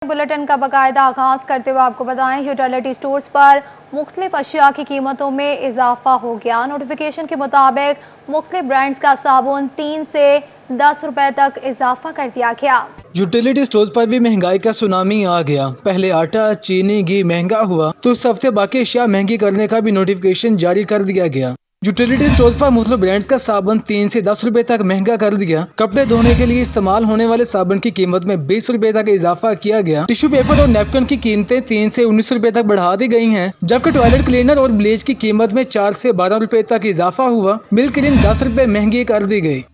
Bulletin का बाकायदा आगाज करते हुए आपको बताएं, यूटिलिटी स्टोर्स पर मुख्तलिफ अशिया की कीमतों में इजाफा हो गया। नोटिफिकेशन के मुताबिक मुख्तलिफ ब्रांड्स का साबुन 3 से 10 रुपए तक इजाफा कर दिया गया। यूटिलिटी स्टोर्स पर भी महंगाई का सुनामी आ गया। पहले आटा, चीनी, घी महंगा हुआ तो इस हफ्ते बाकी अशिया महंगी करने का भी नोटिफिकेशन जारी कर दिया गया। यूटिलिटी स्टोर्स पर मुख्तलिफ ब्रांड्स का साबुन 3 से 10 रुपए तक महंगा कर दिया। कपड़े धोने के लिए इस्तेमाल होने वाले साबुन की कीमत में 20 रुपए तक इजाफा किया गया। टिश्यू पेपर और नैपकिन की कीमतें 3 से 19 रुपए तक बढ़ा दी गई हैं, जबकि टॉयलेट क्लीनर और ब्लीच की कीमत में 4 से 12 रुपए तक इजाफा हुआ। मिल्क क्रीम 10 रुपए महंगी कर दी गई।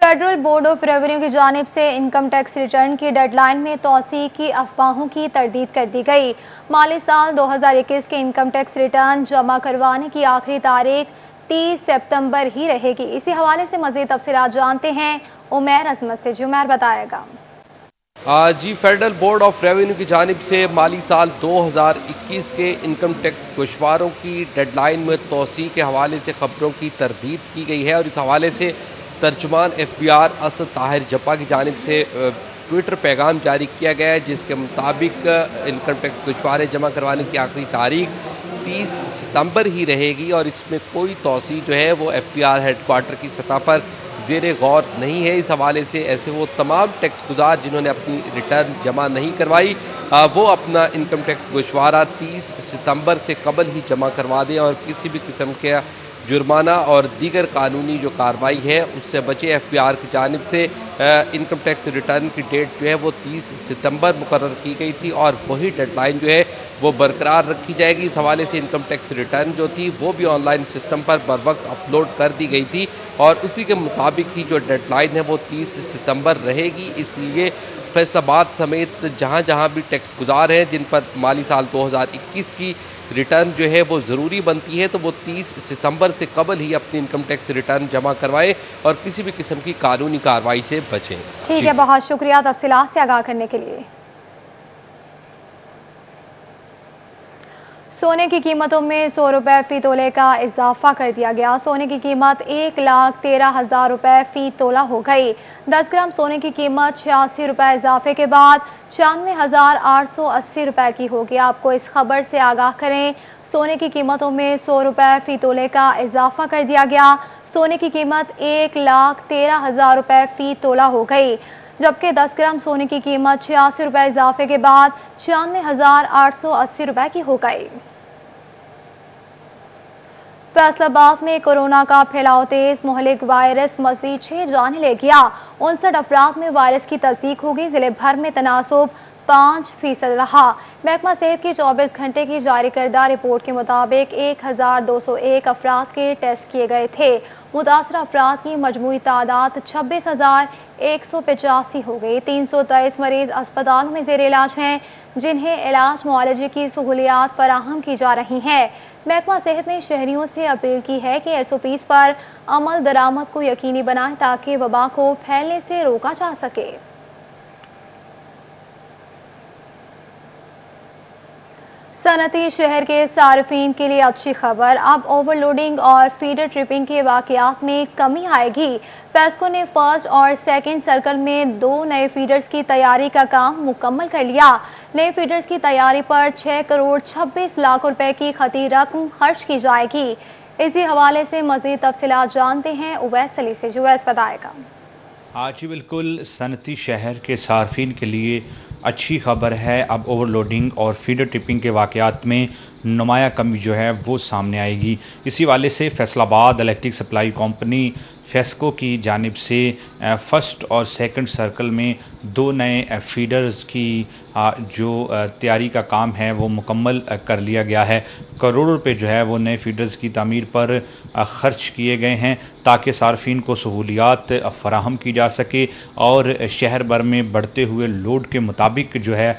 फेडरल बोर्ड ऑफ रेवेन्यू की जानिब से इनकम टैक्स रिटर्न की डेडलाइन में तोसी की अफवाहों की तरदीद कर दी गई। माली साल 2021 के इनकम टैक्स रिटर्न जमा करवाने की आखिरी तारीख 30 सितंबर ही रहेगी। इसी हवाले से मजीद तफसीलात जानते हैं उमैर अजमत से। जी उमैर बताएगा। जी, फेडरल बोर्ड ऑफ रेवेन्यू की जानिब से माली साल 2021 के इनकम टैक्स गोशवारों की डेडलाइन में तोसी के हवाले से खबरों की तरदीद की गई है और इस हवाले से तर्जुमान FBI असद ताहिर जप्पा की जानिब से ट्विटर पैगाम जारी किया गया है, जिसके मुताबिक इनकम टैक्स गोशवारे जमा करवाने की आखिरी तारीख 30 सितंबर ही रहेगी और इसमें कोई तोसी जो है वो FBI हेडक्वार्टर की सतह पर ज़ेरे गौर नहीं है। इस हवाले से ऐसे वो तमाम टैक्स गुजार जिन्होंने अपनी रिटर्न जमा नहीं करवाई वो अपना इनकम टैक्स गोशवारा 30 सितंबर से कबल ही जमा करवा दें और किसी भी किस्म के जुर्माना और दीगर कानूनी जो कार्रवाई है उससे बचे। FBI की जानिब से इनकम टैक्स रिटर्न की डेट जो है वो 30 सितंबर मुकर्रर की गई थी और वही डेडलाइन जो है वो बरकरार रखी जाएगी। इस हवाले से इनकम टैक्स रिटर्न जो थी वो भी ऑनलाइन सिस्टम पर बर वक्त अपलोड कर दी गई थी और उसी के मुताबिक ही जो डेडलाइन है वो 30 सितंबर रहेगी। इसलिए फैसलाबाद समेत जहां जहां भी टैक्स गुजार हैं जिन पर माली साल 2021 की रिटर्न जो है वो ज़रूरी बनती है तो वो 30 सितंबर से कबल ही अपनी इनकम टैक्स रिटर्न जमा करवाएं और किसी भी किस्म की कानूनी कार्रवाई से बचें। ठीक है, बहुत शुक्रिया तफसीलात से आगाह करने के लिए। सोने की कीमतों में 100 रुपए फी तोले का इजाफा कर दिया गया। सोने की कीमत 1,13,000 रुपए फी तोला हो गई। 10 ग्राम सोने की कीमत 86 रुपए इजाफे के बाद 96,880 रुपए की होगी। आपको इस खबर से आगाह करें, सोने की कीमतों में 100 रुपए फी तोले का इजाफा कर दिया गया। सोने की कीमत 1,13,000 रुपए फी तोला हो गई, जबकि 10 ग्राम सोने की कीमत 86 रुपए इजाफे के बाद 96,880 रुपए की हो गई। फैसलाबाद में कोरोना का फैलाव तेज, मुहलिक वायरस मजीद 6 जाने ले गया। 59 अफराद में वायरस की तस्दीक होगी। जिले भर में तनासुब 5% रहा। महकमा सेहत की 24 घंटे की जारी करदा रिपोर्ट के मुताबिक 1,201 अफराद के टेस्ट किए गए थे। मुतासर अफराद की मजमूई तादाद 26,185 हो गई। 323 मरीज अस्पतालों में जेर इलाज हैं, जिन्हें इलाज मुआलजे की सहूलियात फराहम की जा रही हैं। महकमा सेहत ने शहरियों से अपील की है कि SOPs पर अमल दरामद को यकीनी बनाएं ताकि वबा को फैलने से रोका जा सके। सनती शहर के सार्फिन के लिए अच्छी खबर, अब ओवरलोडिंग और फीडर ट्रिपिंग के वाकयात में कमी आएगी। फेस्को ने फर्स्ट और सेकंड सर्कल में 2 नए फीडर्स की तैयारी का काम मुकम्मल कर लिया। नए फीडर्स की तैयारी पर 6 करोड़ 26 लाख रुपए की खती रकम खर्च की जाएगी। इसी हवाले से मजीद तफसीलात जानते हैं उवैस अली से। जो उवैस बताएगा। आज बिल्कुल सनती शहर के सार्फिन के लिए अच्छी खबर है। अब ओवरलोडिंग और फीडर ट्रिपिंग के वाकयात में नुमाया कमी जो है वो सामने आएगी। इसी वाले से Faisalabad electric supply company FESCO की जानिब से फर्स्ट और सेकंड सर्कल में 2 नए फीडर्स की जो तैयारी का काम है वो मुकम्मल कर लिया गया है। करोड़ों रुपए जो है वो नए फीडर्स की तामीर पर ख़र्च किए गए हैं ताकि सार्फिन को सहूलियात फराहम की जा सके और शहर भर में बढ़ते हुए लोड के मुताबिक जो है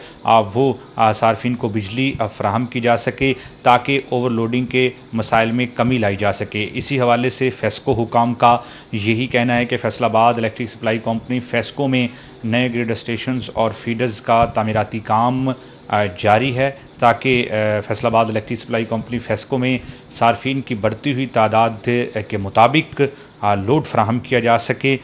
वो सार्फिन को बिजली फराहम की जा सके ताकि ओवरलोडिंग के मसाइल में कमी लाई जा सके। इसी हवाले से फेस्को हुकाम का यही कहना है कि Faisalabad electric supply company FESCO में नए ग्रिड स्टेशंस और फीडर्स का तामीराती काम जारी है ताकि Faisalabad electric supply company FESCO में सार्फिन की बढ़ती हुई तादाद के मुताबिक लोड फराहम किया जा सके।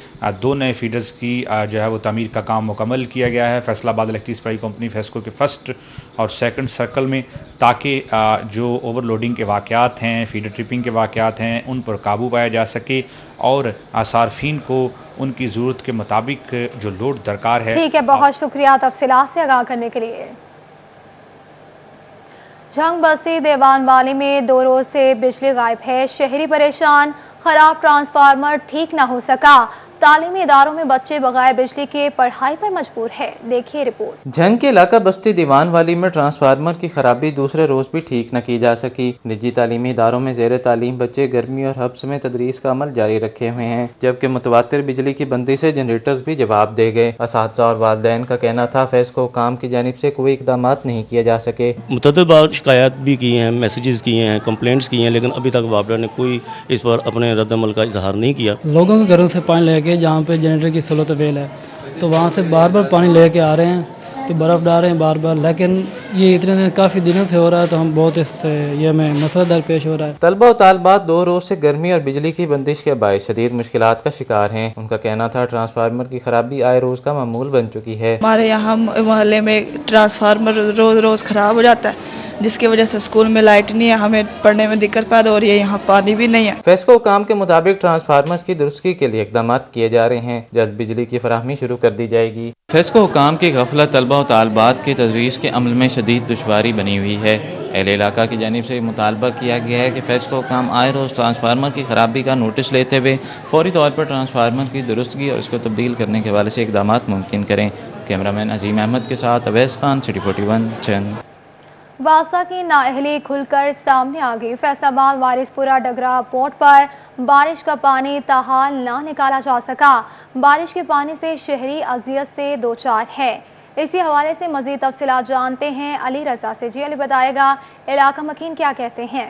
2 नए फीडर्स की जो है वो तामीर का काम मुकम्मल किया गया है Faisalabad electric supply company FESCO के फर्स्ट और सेकंड सर्कल में, ताकि जो ओवरलोडिंग के वाक़यात हैं, फीडर ट्रिपिंग के वाक़यात हैं, उन पर काबू पाया जा सके और सार्फिन को उनकी ज़रूरत के मुताबिक जो लोड दरकार है। ठीक है, बहुत शुक्रिया तफसीलात से आगाह करने के लिए। झंग बस्ती देवान वाली में 2 रोज से बिजली गायब है, शहरी परेशान, खराब ट्रांसफार्मर ठीक ना हो सका, तालीमी इदारों में बच्चे बगैर बिजली के पढ़ाई पर मजबूर है। देखिए रिपोर्ट। झंग के इलाका बस्ती दीवान वाली में ट्रांसफार्मर की खराबी दूसरे रोज भी ठीक न की जा सकी। निजी तालीमी इदारों में ज़ेर तालीम बच्चे गर्मी और हब्स में तदरीस का अमल जारी रखे हुए हैं, जबकि मुतवातिर बिजली की बंदी से जनरेटर्स भी जवाब दे गए। असातिज़ा और वालिदैन का कहना था फेस्को काम की जानिब से कोई इकदाम नहीं किए जा सके। मुतअद्दिद बार शिकायत भी की हैं, मैसेजेस किए हैं, कंप्लेंट्स की हैं, लेकिन अभी तक वापडा ने कोई इस पर अपने रद्दमल का इजहार नहीं किया। लोगों के घरों से पानी लेके जहाँ पे जनरेटर की सहूलत अवेल है, तो वहाँ से बार बार पानी लेके आ रहे हैं, तो बर्फ़ डाल रहे हैं बार बार, लेकिन ये इतने दिन काफ़ी दिनों से हो रहा है, तो हम बहुत इससे ये हमें मसला दरपेश हो रहा है। तलबा और तालबात 2 रोज से गर्मी और बिजली की बंदिश के बायस शदीद मुश्किलात का शिकार हैं। उनका कहना था ट्रांसफार्मर की खराबी आए रोज का मामूल बन चुकी है। हमारे यहाँ मोहल्ले में ट्रांसफार्मर रोज खराब हो जाता है, जिसकी वजह से स्कूल में लाइट नहीं है, हमें पढ़ने में दिक्कत पैदा हो रही है, यहाँ पानी भी नहीं है। फेस्को काम के मुताबिक ट्रांसफार्मर्स की दुरुस्ती के लिए इकदाम किए जा रहे हैं, जल्द बिजली की फराहमी शुरू कर दी जाएगी। फेस्को काम की गफलत तलबा और तालबात की तदरीस के अमल में शदीद दुश्वारी बनी हुई है। अहले इलाका की जानिब से मुतालबा किया गया है कि फेस्को काम आए रोज ट्रांसफार्मर की खराबी का नोटिस लेते हुए फौरी तौर पर ट्रांसफार्मर की दुरुस्ती और इसको तब्दील करने के हवाले से इकदाम मुमकिन करें। कैमरामैन अजीम अहमद के साथ अवैस खान, सिटी 41 चंद। वासा की नाअहली खुलकर सामने आ गई। फैसलाबाद वारिसपुरा डगरा पोर्ट पर बारिश का पानी ताहाल ना निकाला जा सका। बारिश के पानी से शहरी अजियत से दो चार है। इसी हवाले से मजीद तफसीलात जानते हैं अली रजा से। जी अली बताएगा, इलाका मकीन क्या कहते हैं।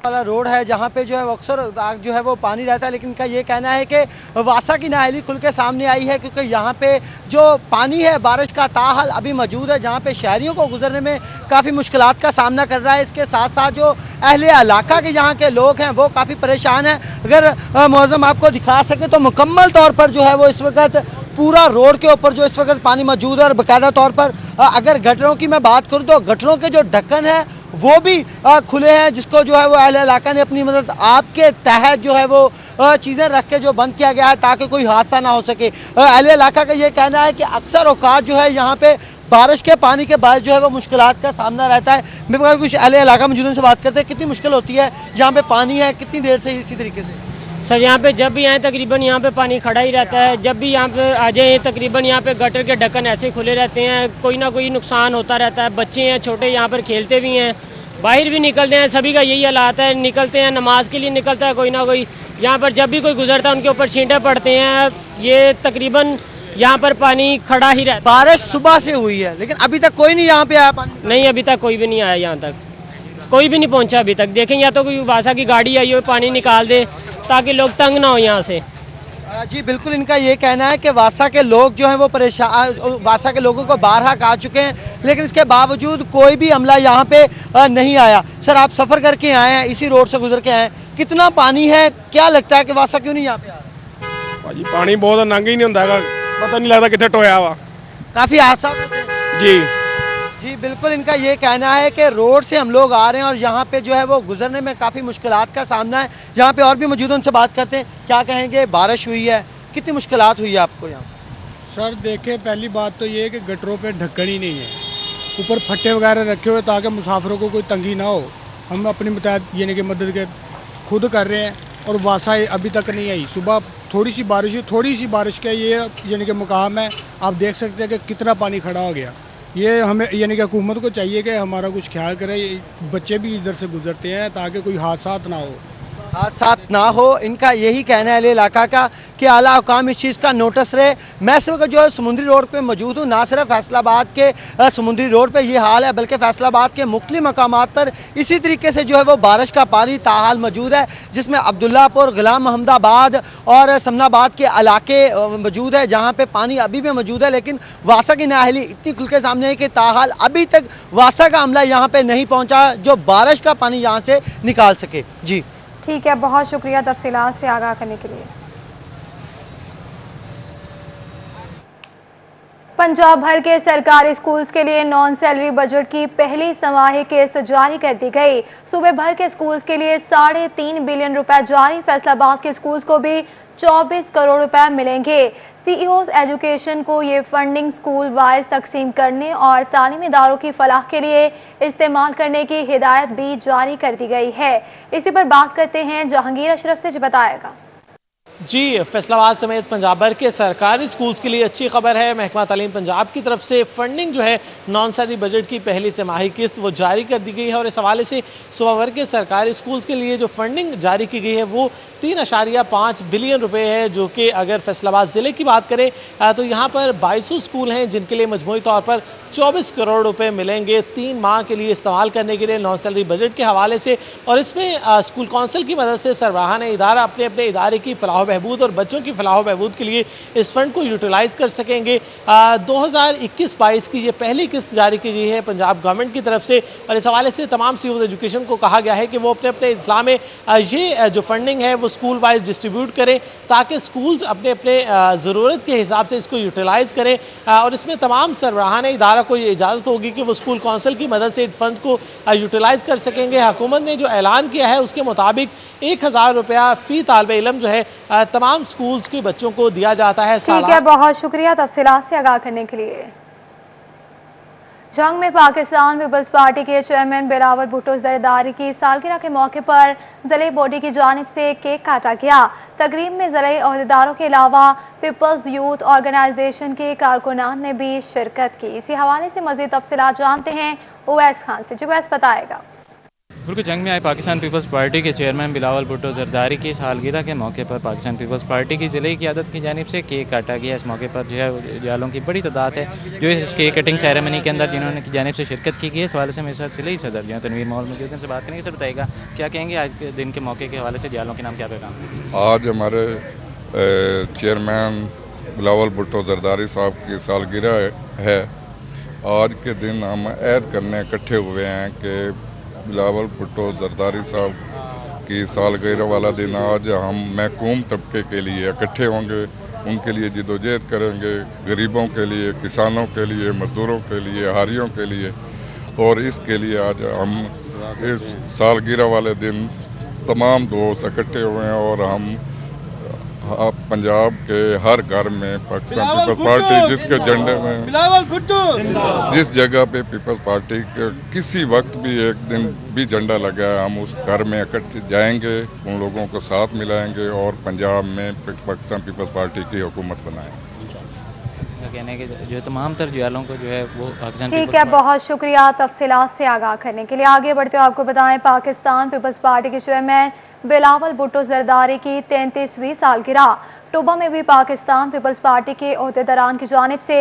वाला रोड है जहाँ पे जो है अक्सर जो है वो पानी रहता है, लेकिन इनका ये कहना है कि वासा की नाअहली खुल के सामने आई है, क्योंकि यहाँ पे जो पानी है बारिश का ताहाल अभी मौजूद है, जहाँ पे शहरियों को गुजरने में काफ़ी मुश्किलात का सामना कर रहा है। इसके साथ साथ जो अहले इलाका के यहाँ के लोग हैं वो काफ़ी परेशान हैं। अगर मौज़म आपको दिखा सके तो मुकम्मल तौर पर जो है वो इस वक्त पूरा रोड के ऊपर जो इस वक्त पानी मौजूद है, और बाकायदा तौर पर अगर गटरों की मैं बात करूँ तो गटरों के जो ढक्कन है वो भी खुले हैं, जिसको जो है वो अहले इलाका ने अपनी मदद आपके तहत जो है वो चीज़ें रख के जो बंद किया गया है ताकि कोई हादसा ना हो सके। अहले इलाका का ये कहना है कि अक्सर औकात जो है यहाँ पे बारिश के पानी के बाद जो है वो मुश्किलात का सामना रहता है। मेरे पास कुछ अहले इलाका मौजूद से बात करते हैं, कितनी मुश्किल होती है यहाँ पे पानी है, कितनी देर से इसी तरीके से? सर यहाँ पे जब भी आए तकरीबन यहाँ पे पानी खड़ा ही रहता है। जब भी यहाँ पे आ जाए तकरीबन यहाँ पे गटर के ढक्कन ऐसे खुले रहते हैं, कोई ना कोई नुकसान होता रहता है। बच्चे हैं छोटे यहाँ पर खेलते भी हैं, बाहर भी निकलते हैं, सभी का यही हालात है। निकलते हैं नमाज के लिए निकलता है कोई ना कोई, यहाँ पर जब भी कोई गुजरता है उनके ऊपर छींटे पड़ते हैं। ये तकरीबन यहाँ पर पानी खड़ा ही रहता है। बारिश सुबह से हुई है लेकिन अभी तक कोई नहीं यहाँ पे आया पानी? नहीं, अभी तक कोई भी नहीं आया, यहाँ तक कोई भी नहीं पहुँचा अभी तक। देखें या तो कोई वासा की गाड़ी आई हो पानी निकाल दे ताकि लोग तंग ना हो यहाँ से। जी बिल्कुल, इनका ये कहना है कि वासा के लोग जो हैं वो परेशान, वासा के लोगों को बारहा कहा चुके हैं, लेकिन इसके बावजूद कोई भी अमला यहाँ पे नहीं आया। सर आप सफ़र करके आए हैं, इसी रोड से गुजर के आए हैं, कितना पानी है, क्या लगता है कि वासा क्यों नहीं यहाँ पे आ रहा? भाजी पानी बहुत नंग ही नहीं होता है, पता नहीं लगता कितने टोया हुआ, काफ़ी हादसा जी। जी बिल्कुल, इनका ये कहना है कि रोड से हम लोग आ रहे हैं और यहाँ पे जो है वो गुजरने में काफ़ी मुश्किलात का सामना है। यहाँ पे और भी मौजूद उनसे बात करते हैं, क्या कहेंगे, बारिश हुई है, कितनी मुश्किलात हुई है आपको यहाँ? सर देखे, पहली बात तो ये है कि गटरों पे ढक्कन ही नहीं है, ऊपर फट्टे वगैरह रखे हुए ताकि मुसाफिरों को कोई तंगी ना हो। हम अपनी मुताबिक यानी कि मदद के खुद कर रहे हैं, और वासा अभी तक नहीं आई। सुबह थोड़ी सी बारिश का ये यानी कि मुकाम है, आप देख सकते हैं कि कितना पानी खड़ा हो गया। ये हमें यानी कि हुकूमत को चाहिए कि हमारा कुछ ख्याल करे, बच्चे भी इधर से गुजरते हैं ताकि कोई हादसा ना हो। हादसात ना हो, इनका यही कहना है इलाका का कि आला हुकाम इस चीज़ का नोटिस रहे। मैं इस वक्त जो है समुद्री रोड पे मौजूद हूँ। ना सिर्फ फैसलाबाद के समुद्री रोड पे ये हाल है, बल्कि फैसलाबाद के मुख्तलिफ मकामात पर इसी तरीके से जो है वो बारिश का पानी ताहाल मौजूद है, जिसमें अब्दुल्लापुर, गुलाम महमदाबाद और समनाबाद के इलाके मौजूद है, जहाँ पे पानी अभी भी मौजूद है। लेकिन वासा की नाअहली इतनी खुल के सामने है कि ताहाल अभी तक वासा का अमला यहाँ पे नहीं पहुँचा जो बारिश का पानी यहाँ से निकाल सके। जी ठीक है, बहुत शुक्रिया तफसीलात से आगाह करने के लिए। पंजाब भर के सरकारी स्कूल्स के लिए नॉन सैलरी बजट की पहली छमाही किस्त जारी कर दी गई। सूबे भर के स्कूल्स के लिए 3.5 बिलियन रुपए जारी। फैसलाबाद के स्कूल्स को भी 24 करोड़ रुपए मिलेंगे। सीईओज एजुकेशन को ये फंडिंग स्कूल वाइज तकसीम करने और तालीमी इदारों की फलाह के लिए इस्तेमाल करने की हिदायत भी जारी कर दी गई है। इसी पर बात करते हैं जहांगीर अशरफ से, जो बताएगा। जी, फैसलाबाद समेत पंजाब भर के सरकारी स्कूल्स के लिए अच्छी खबर है। महकमा तालीम पंजाब की तरफ से फंडिंग जो है नॉन सैलरी बजट की पहली छमाही किस्त वो जारी कर दी गई है और इस हवाले से सूबा भर के सरकारी स्कूल्स के लिए जो फंडिंग जारी की गई है वो 3.5 बिलियन रुपए है, जो कि अगर फैसलाबाद जिले की बात करें तो यहाँ पर 22 स्कूल हैं जिनके लिए मजमूई तौर पर 24 करोड़ रुपए मिलेंगे 3 माह के लिए इस्तेमाल करने के लिए नॉन सैलरी बजट के हवाले से। और इसमें स्कूल कौंसिल की मदद से सरबराहान इदारा अपने अपने इदारे की फलाह बहबूद और बच्चों की फलाह बहबूद के लिए इस फंड को यूटिलाइज कर सकेंगे। 2021-22 की ये पहली किस्त जारी की गई है पंजाब गवर्नमेंट की तरफ से और इस हवाले से तमाम सीईओ एजुकेशन को कहा गया है कि वो अपने अपने इजला में ये जो फंडिंग है वो स्कूल वाइज डिस्ट्रीब्यूट करें ताकि स्कूल्स अपने अपने ज़रूरत के हिसाब से इसको यूटिलाइज करें। और इसमें तमाम सरबराहान इदारा को ये इजाज़त होगी कि वो स्कूल कौंसिल की मदद से इन फंड को यूटिलाइज कर सकेंगे। हुकूमत ने जो ऐलान किया है उसके मुताबिक 1000 रुपया फी तालिबे इल्म जो है तमाम स्कूल्स के बच्चों को दिया जाता है। ठीक है, बहुत शुक्रिया तफसीलात से आगाह करने के लिए। जंग में पाकिस्तान पीपल्स पार्टी के चेयरमैन बिलावल भुट्टो जरदारी की सालगिरह के मौके पर ज़िले बॉडी की जानिब से केक काटा गया। तकरीब में ज़िले अहदेदारों के अलावा पीपल्स यूथ ऑर्गेनाइजेशन के कारकुनान ने भी शिरकत की। इसी हवाले से मज़ीद तफसीलात जानते हैं उवैस खान से, जो उवैस बताएगा। मुल्क जंग में आए पाकिस्तान पीपल्स पार्टी के चेयरमैन बिलावल भुट्टो जरदारी की सालगिरह के मौके पर पाकिस्तान पीपल्स पार्टी की ज़िले क़यादत की जानिब से केक काटा गया। इस मौके पर जो है जालों की बड़ी तादाद है जो इस केक कटिंग सेरेमनी के अंदर जिन्होंने की जानिब से शिरकत की गई है। इस हवाले से मेरे साथ ज़िले सदर जो है तनवीर माहौल मौजूद हैं, से बात करेंगे। सर बताइएगा क्या कहेंगे आज के दिन के मौके के हवाले से जालों के नाम क्या पैगाम? आज हमारे चेयरमैन बिलावल भुट्टो जरदारी साहब की सालगिरह है। आज के दिन हम ऐद करने इकट्ठे हुए हैं कि बिलावल भुट्टो जरदारी साहब की सालगिरह वाला दिन आज हम महकूम तबके के लिए इकट्ठे होंगे, उनके लिए जिदोजहद करेंगे, गरीबों के लिए, किसानों के लिए, मजदूरों के लिए, हारियों के लिए। और इसके लिए आज हम इस सालगिरह वाले दिन तमाम दोस्त इकट्ठे हुए हैं और हम पंजाब के हर घर में पाकिस्तान पीपल्स पार्टी जिसके झंडे में जिस जगह पे पीपल्स पार्टी के किसी वक्त भी एक दिन भी झंडा लगा है हम उस घर में इकट्ठे जाएंगे, उन लोगों को साथ मिलाएंगे और पंजाब में पाकिस्तान पीपल्स पार्टी की हुकूमत बनाएंगे। कहने के जो तमाम तर जालों को जो है वो ठीक है, बहुत शुक्रिया तफसीलात से आगाह करने के लिए। आगे बढ़ते हुए आपको बताएं पाकिस्तान पीपल्स पार्टी के चेयरमैन बिलावल भुट्टो जरदारी की 33वीं सालगिरह टोबा में भी पाकिस्तान पीपल्स पार्टी के ओहदेदारान की जानिब से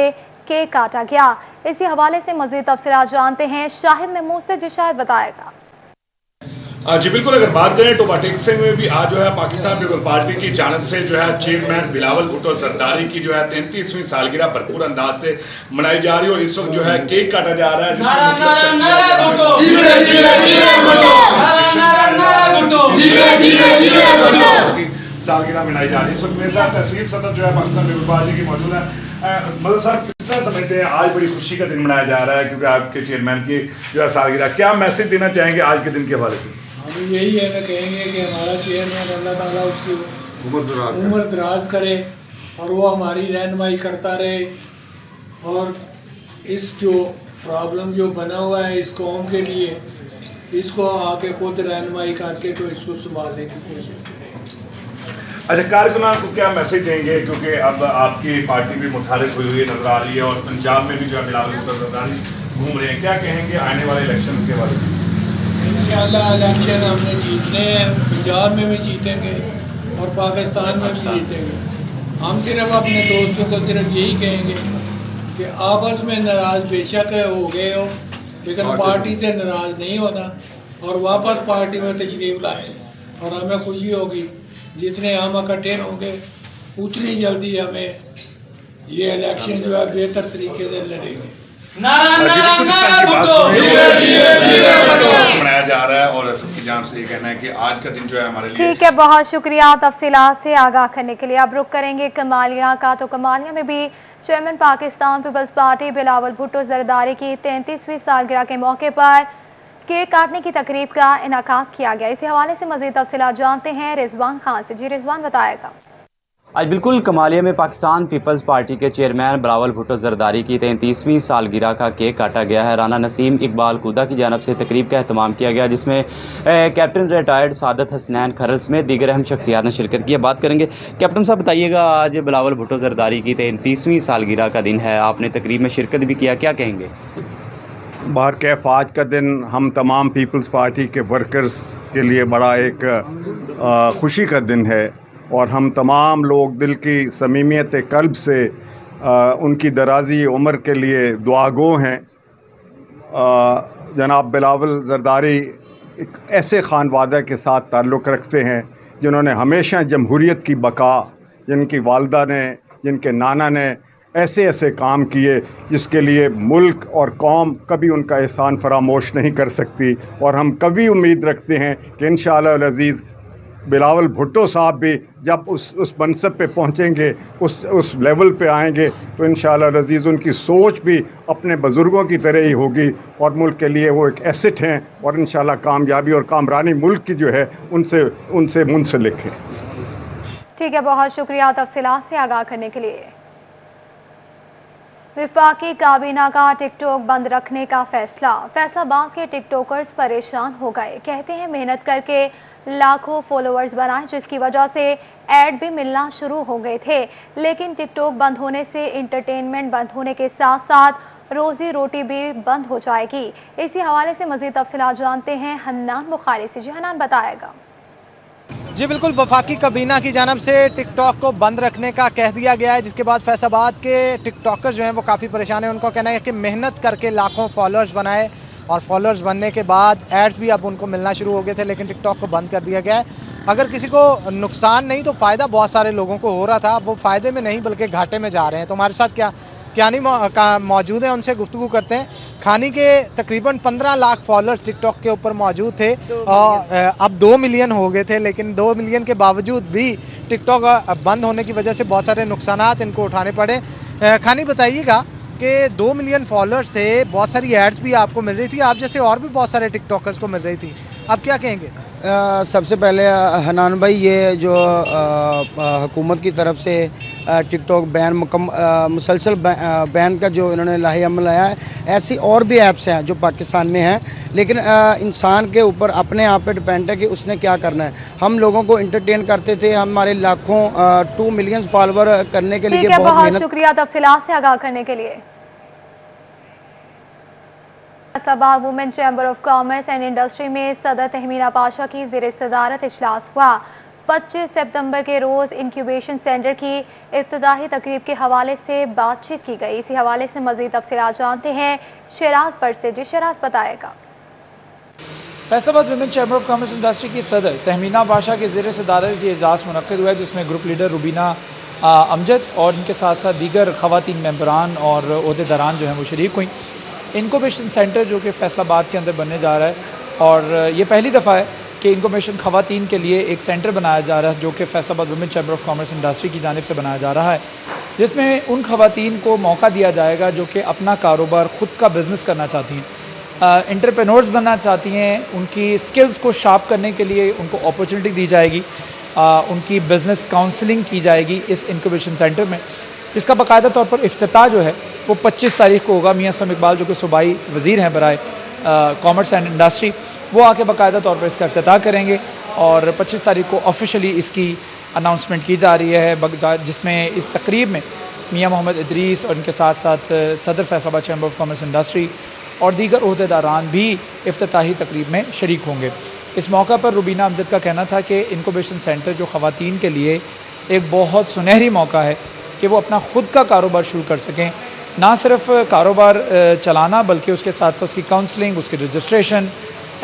केक काटा गया। इसी हवाले से मजीद तफसीलात जानते हैं शाहिद महमूद से, जो शायद बताएगा। जी बिल्कुल, अगर बात करें टोबा टेक्सटाइल में भी आज जो है पाकिस्तान पीपल पार्टी की जानिब से जो है चेयरमैन बिलावल भुट्टो जरदारी की जो है 33वीं सालगिरह भरपूर अंदाज से मनाई जा रही है और इस वक्त जो है केक काटा जा रहा है सालगिरह मनाई जा रही है। इस वक्त मेरे साथ तहसील सदर जो है पाकिस्तान पीपल पार्टी की मौजूद है। मतलब साहब किस तरह समझते हैं आज बड़ी खुशी का दिन मनाया जा रहा है क्योंकि आपके चेयरमैन की जो है सालगिरह, क्या मैसेज देना चाहेंगे आज के दिन के हवाले से? हम यही है कि कहेंगे कि हमारा चेयरमैन अल्लाह ताला उसकी उम्र दराज करे और वो हमारी रहनुमाई करता रहे और इस जो प्रॉब्लम जो बना हुआ है इस कौम के लिए इसको आके खुद रहनुमाई करके तो इसको संभालने की कोशिश करें। अच्छा, कारकुनान को क्या मैसेज देंगे क्योंकि अब आपकी पार्टी भी मुतारिफ हुई नजर आ रही है और पंजाब में भी जो है बिलावल भुट्टो जरदारी घूम रहे हैं, क्या कहेंगे आने वाले इलेक्शन के बारे में? इंशाल्लाह इलेक्शन हमने जीतने हैं, पंजाब में भी जीतेंगे और पाकिस्तान में भी जीतेंगे। हम सिर्फ अपने दोस्तों को सिर्फ यही कहेंगे कि आपस में नाराज बेशक हो गए हो, लेकिन पार्टी से नाराज नहीं होना और वापस पार्टी में तशरीफ लाएं। और हमें खुशी होगी जितने हम इकट्ठे होंगे उतनी जल्दी हमें ये इलेक्शन जो है बेहतर तरीके से लड़ेंगे। मनाया जा रहा है और सबकी जान से ये कहना है कि आज का दिन जो है हमारे लिए। ठीक है, बहुत शुक्रिया तफसीलात से आगाह करने के लिए। अब रुक करेंगे कमालिया का, तो कमालिया में भी चेयरमैन पाकिस्तान पीपल्स पार्टी बिलावल भुट्टो जरदारी की 33वीं सालगिरह के मौके पर केक काटने की तकरीब का इनेकाद किया गया। इसी हवाले से मजीद तफसीलात जानते हैं रिजवान खान से। जी रिजवान, बताएगा। आज बिल्कुल कमालिया में पाकिस्तान पीपल्स पार्टी के चेयरमैन बिलावल भुट्टो जरदारी की 33वीं सालगिरह का केक काटा गया है। राना नसीम इकबाल कूदा की जानब से तकरीब का एहतमाम किया गया, जिसमें कैप्टन रिटायर्ड सादत हसनैन खरल समेत दीगर अहम शख्सियात ने शिरकत की। बात करेंगे कैप्टन साहब, बताइएगा आज बिलावल भुट्टो जरदारी की 33वीं सालगिरह का दिन है, आपने तकरीब में शिरकत भी किया, क्या कहेंगे? बहरकैफ आज का दिन हम तमाम पीपल्स पार्टी के वर्कर्स के लिए बड़ा एक खुशी का दिन है और हम तमाम लोग दिल की समीमियत कल्ब से उनकी दराजी उम्र के लिए दुआगो हैं। जनाब बिलावल जरदारी एक ऐसे खानवादा के साथ ताल्लुक़ रखते हैं जिन्होंने हमेशा जमहूरियत की बका, जिनकी वालदा ने, जिनके नाना ने ऐसे ऐसे काम किए जिसके लिए मुल्क और कौम कभी उनका एहसान फरामोश नहीं कर सकती। और हम कभी उम्मीद रखते हैं कि इंशाअल्लाह अज़ीज़ बिलावल भुट्टो साहब भी जब उस मनसब पे पहुंचेंगे, उस लेवल पे आएंगे, तो इंशाअल्लाह अज़ीज़ उनकी सोच भी अपने बुज़ुर्गों की तरह ही होगी और मुल्क के लिए वो एक एसेट हैं और इंशाअल्लाह कामयाबी और कामरानी मुल्क की जो है उनसे मुंसलिक है। ठीक है, बहुत शुक्रिया तफसीलात से आगाह करने के लिए। विफाकी काबीना का टिकटॉक बंद रखने का फैसलाबाद के टिकटॉकर्स परेशान हो गए। कहते हैं मेहनत करके लाखों फॉलोअर्स बनाए, जिसकी वजह से ऐड भी मिलना शुरू हो गए थे, लेकिन टिकटॉक बंद होने से इंटरटेनमेंट बंद होने के साथ साथ रोजी रोटी भी बंद हो जाएगी। इसी हवाले से मजीद तफसीलात जानते हैं हन्नान बुखारी से। जी हन्नान, बताएगा। जी बिल्कुल, वफाकी काबीना की जानब से टिकटॉक को बंद रखने का कह दिया गया है, जिसके बाद फैसलाबाद के टिकटॉकर्स जो हैं वो काफ़ी परेशान हैं। उनका कहना है कि मेहनत करके लाखों फॉलोअर्स बनाए और फॉलोअर्स बनने के बाद एड्स भी अब उनको मिलना शुरू हो गए थे, लेकिन टिकटॉक को बंद कर दिया गया है। अगर किसी को नुकसान नहीं तो फ़ायदा बहुत सारे लोगों को हो रहा था, वो फ़ायदे में नहीं बल्कि घाटे में जा रहे हैं। तो हमारे साथ क्या नहीं मौजूद है, उनसे गुफ्तगू करते हैं। खानी के तकरीबन 15 लाख फॉलोअर्स टिकटॉक के ऊपर मौजूद थे और अब 2 मिलियन हो गए थे, लेकिन 2 मिलियन के बावजूद भी टिकटॉक बंद होने की वजह से बहुत सारे नुकसानात इनको उठाने पड़े। खानी, बताइएगा कि 2 मिलियन फॉलोअर्स थे, बहुत सारी एड्स भी आपको मिल रही थी, आप जैसे और भी बहुत सारे टिकटॉकर्स को मिल रही थी, आप क्या कहेंगे? सबसे पहले हनान भाई, ये जो हुकूमत की तरफ से टिकटॉक बैन मुसलसल बैन का जो इन्होंने लाहे अमल आया है, ऐसी और भी ऐप्स हैं जो पाकिस्तान में हैं, लेकिन इंसान के ऊपर अपने आप पे डिपेंड है कि उसने क्या करना है। हम लोगों को इंटरटेन करते थे, हमारे लाखों 2 मिलियन फॉलोवर करने के लिए बहुत मेहनत। शुक्रिया तफसीलात से आगाह करने के लिए। Faisalabad women chamber of commerce and industry में सदर तहमीना पाशा की ज़ेर सदारत इजलास हुआ। 25 सितंबर के रोज इंक्यूबेशन सेंटर की इफ्तिताही तकरीब के हवाले से बातचीत की गई। इसी हवाले से मजीद तफसीलात जानते हैं शराज पर से। जी शराज, बताएगा। Faisalabad women chamber of commerce industry की सदर तहमीना पाशा के ज़ेर सदारत ये इजलास मुनक्किद हुआ है, जिसमें ग्रुप लीडर रुबीना अमजद और इनके साथ साथ दीगर खवातीन मेंबरान और ओहदेदारान जो हैं वो शरीक हुई। इंक्यूबेशन सेंटर जो कि फैसलाबाद के अंदर बनने जा रहा है, और ये पहली दफ़ा है कि इंक्यूबेशन खवातीन के लिए एक सेंटर बनाया जा रहा है जो कि Faisalabad women chamber of commerce industry की जानिब से बनाया जा रहा है, जिसमें उन खवातीन को मौका दिया जाएगा जो कि अपना कारोबार खुद का बिजनेस करना चाहती हैं, एंटरप्रेन्योर्स बनना चाहती हैं। उनकी स्किल्स को शार्प करने के लिए उनको अपॉर्चुनिटी दी जाएगी, उनकी बिजनेस काउंसलिंग की जाएगी इस इंक्यूबेशन सेंटर में, जिसका बाकायदा तौर पर इफ्तिताह जो है वो 25 तारीख को होगा। मियां असलम इकबाल जो कि सूबाई वज़ीर हैं बराए कॉमर्स एंड इंडस्ट्री, वो आके बाकायदा तौर पर इसका इफ्तिताह करेंगे और 25 तारीख को ऑफिशियली इसकी अनाउंसमेंट की जा रही है, जिसमें इस तकरीब में मियां मोहम्मद इदरीस और इनके साथ साथ सदर Faisalabad chamber of commerce industry اور دیگر عہدیداران بھی افتتاحی تقریب میں شریک ہوں گے۔ اس موقع پر روبینہ امجد کا کہنا تھا کہ انکوبیشن سینٹر جو خواتین کے لیے ایک بہت سنہری موقع ہے کہ وہ اپنا خود کا کاروبار شروع کر سکیں، نہ صرف کاروبار چلانا بلکہ اس کے ساتھ ساتھ اس کی کاؤنسلنگ، اس کی رجسٹریشن،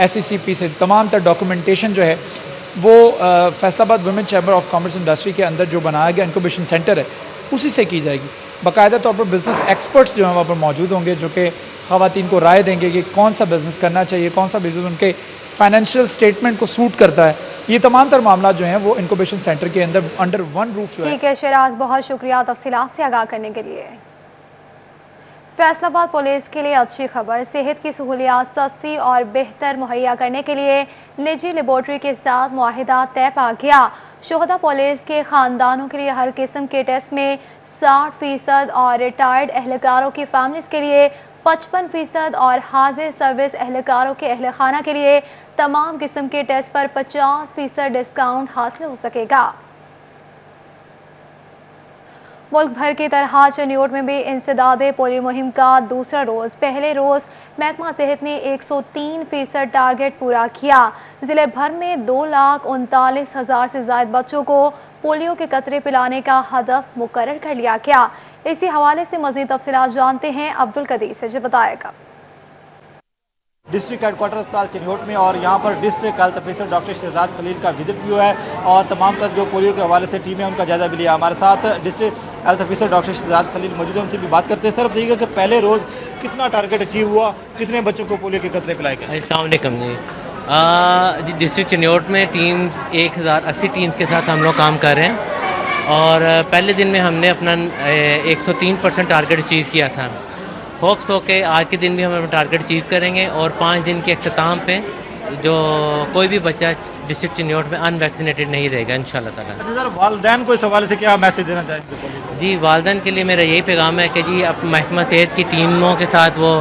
SECP سے تمام تر ڈاکومنٹیشن جو ہے وہ فیصل آباد women chamber of commerce industry کے اندر جو بنایا گیا انکوبیشن سینٹر ہے اسی سے کی جائے گی۔ باقاعدہ طور پر بزنس ایکسپرٹس جو ہیں وہاں پر موجود ہوں گے جو کہ خواتین کو رائے دیں گے کہ کون سا بزنس کرنا چاہیے، کون سا بزنس ان کے فائنینشیل سٹیٹمنٹ کو سوٹ کرتا ہے۔ یہ تمام تر معاملات جو ہیں وہ انکوبیشن سینٹر کے اندر انڈر ون روف جو ہے۔ ٹھیک ہے شیراز، بہت شکریہ تفصیلات سے آگاہ کرنے کے لیے۔ فیصل آباد پولیس کے لیے اچھی خبر، صحت کی سہولیات سستی اور بہتر مہیا کرنے کے لیے نجی لیبارٹری کے ساتھ معاہدہ طے پا گیا۔ شہداء پولیس کے خاندانوں کے لیے ہر قسم کے ٹیسٹ میں 60% اور ریٹائرڈ اہلکاروں کی فیملیز کے لیے 55% اور حاضر سروس اہلکاروں کے اہل خانہ کے لیے تمام قسم کے ٹیسٹ پر 50% ڈسکاؤنٹ حاصل ہو سکے گا۔ ملک بھر کی طرح چنیوٹ میں بھی انسداد پولیو مہم کا دوسرا روز، پہلے روز محکمہ صحت نے 103% ٹارگٹ پورا کیا۔ ضلع بھر میں 2,39,000 سے زائد بچوں کو پولیو کے قطرے پلانے کا ہدف مقرر کر لیا گیا۔ اسی حوالے سے مزید تفصیلات جانتے ہیں عبدالقدیر سے، جو بتائے گا۔ ڈسٹرکٹ ہیڈ کوارٹر اسپتال چنیوٹ میں اور یہاں پر district health officer doctor Shahzad Khalil کا وزٹ بھی ہوا ہے اور تمام تر جو پولیو کے حوالے سے ٹیمیں ان کا جائزہ بھی لیا۔ ہمارے ساتھ district health officer doctor Shahzad Khalil موجود ہیں، ان سے بھی بات کرتے ہیں۔ سر بتائیے کہ پہلے روز کتنا ٹارگٹ اچیو ہوا، کتنے بچوں کو پولیو کے قطرے پلائے گئے؟ السلام علیکم جی، ڈسٹرکٹ چنیوٹ میں ٹیمز 1080 ٹیمز کے ساتھ ہم لوگ کام کر رہے ہیں اور پہلے دن میں ہم نے اپنا 103% ٹارگٹ اچیو کیا تھا۔ ہوپس ہو کہ آج کے دن بھی ہم اپنا ٹارگٹ اچیو کریں گے اور 5 دن کے اختتام پہ جو کوئی بھی بچہ ڈسٹرکٹ چنیوٹ میں ان ویکسینیٹڈ نہیں رہے گا انشاءاللہ تعالیٰ۔ اچھا سر، والدین کو اس حوالے سے کیا میسج دینا چاہیں گے؟ جی والدین کے لیے میرا یہی پیغام ہے کہ جی محکمہ صحت کی ٹیموں کے ساتھ وہ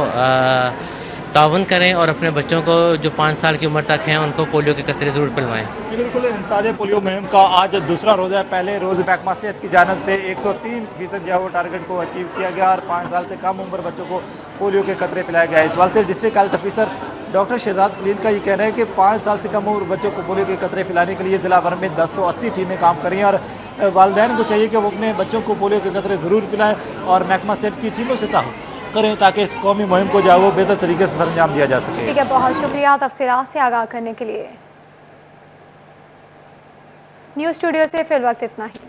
تعاون کریں اور اپنے بچوں کو جو 5 سال کی عمر تک ہیں ان کو پولیو کے قطرے ضرور پلوائیں۔ بالکل، انسداد پولیو مہم کا آج دوسرا روز ہے۔ پہلے روز محکمہ صحت کی جانب سے 103% جو ہے وہ ٹارگٹ کو اچیو کیا گیا اور 5 سال سے کم عمر بچوں کو پولیو کے قطرے پلائے گئے۔ اس حوالے سے district health officer doctor Shahzad Khalil کا یہ کہنا ہے کہ 5 سال سے کم عمر بچوں کو پولیو کے قطرے پلانے کے لیے ضلع بھر میں 180 ٹیمیں کام کر رہی ہیں اور والدین کو چاہیے کہ وہ اپنے بچوں کو پولیو کے قطرے ضرور پلائیں اور محکمہ صحت کی ٹیموں سے تعاون کریں تاکہ اس قومی مہم کو جو ہے وہ بہتر طریقے سے سر انجام دیا جا سکے۔ ٹھیک ہے، بہت شکریہ تفصیلات سے آگاہ کرنے کے لیے۔ نیوز اسٹوڈیو سے فی الوقت اتنا ہی۔